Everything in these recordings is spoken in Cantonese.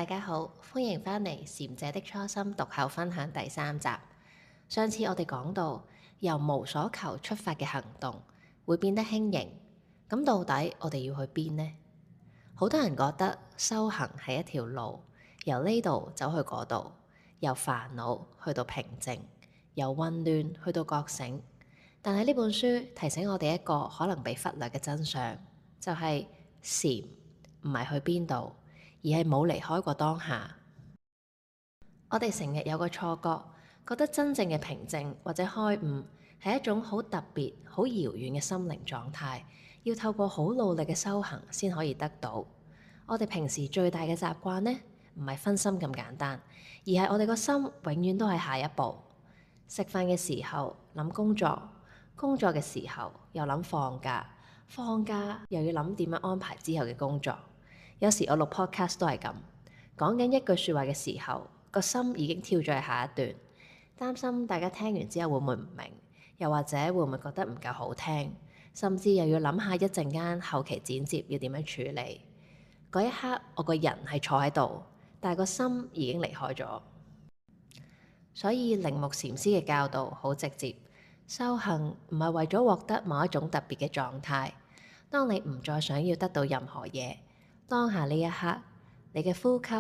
大家好，歡迎返嚟禪者的初心讀後分享第3集。上次我哋講到由無所求出發嘅行動會變得輕盈，咁到底我哋要去邊呢？好多人覺得修行係一條路，由呢度走去嗰度，由煩惱去到平靜，由混亂去到覺醒。但係呢本書提醒我哋一個可能被忽略嘅真相，就係禪唔係去邊度，而係冇離開過當下。我哋成日有個錯覺，覺得真正嘅平靜或者開悟係一種好特別、好遙遠嘅心靈狀態，要透過好努力嘅修行先可以得到。我哋平時最大嘅習慣呢，唔係分心咁簡單，而係我哋個心永遠都係下一步。食飯嘅時候諗工作，工作嘅時候又諗放假，放假又要諗點樣安排之後嘅工作。有時我錄 podcast 都係咁，講緊一句説話嘅時候，個心已經跳咗去下一段，擔心大家聽完之後會唔會唔明，又或者會唔會覺得唔夠好聽，甚至又要諗下一陣間後期剪接要點樣處理。嗰一刻我個人係坐喺度，但係個心已經離開咗。所以鈴木禪師嘅教導好直接，修行唔係為咗獲得某一種特別嘅狀態。當你唔再想要得到任何嘢，當下呢一刻，你嘅呼吸、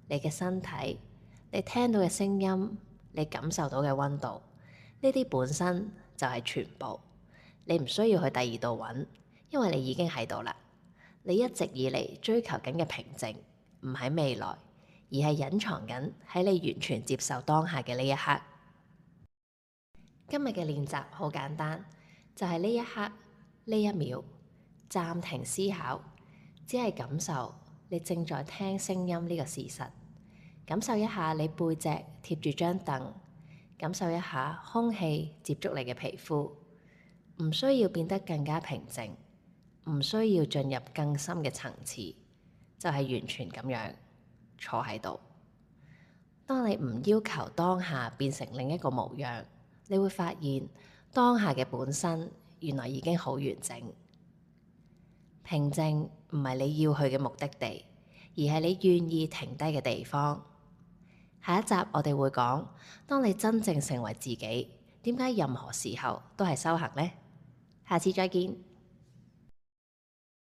你嘅身體、你聽到嘅聲音、你感受到嘅溫度，呢啲本身就係全部。你唔需要去第二度揾，因為你已經喺度啦。你一直以嚟追求緊嘅平靜，唔喺未來，而係隱藏緊喺你完全接受當下嘅呢一刻。今日嘅練習好簡單，就係呢一刻、呢一秒，暫停思考，只係感受你正在聽聲音呢個事實，感受一下你背脊貼住張凳，感受一下空氣接觸你嘅皮膚，唔需要變得更加平靜，唔需要進入更深嘅層次，就係完全咁樣坐喺度。當你唔要求當下變成另一個模樣，你會發現當下嘅本身原來已經好完整。平靜唔係你要去嘅目的地，而係你願意停低嘅地方。下一集我哋會講，當你真正成為自己，點解任何時候都係修行呢？下次再見。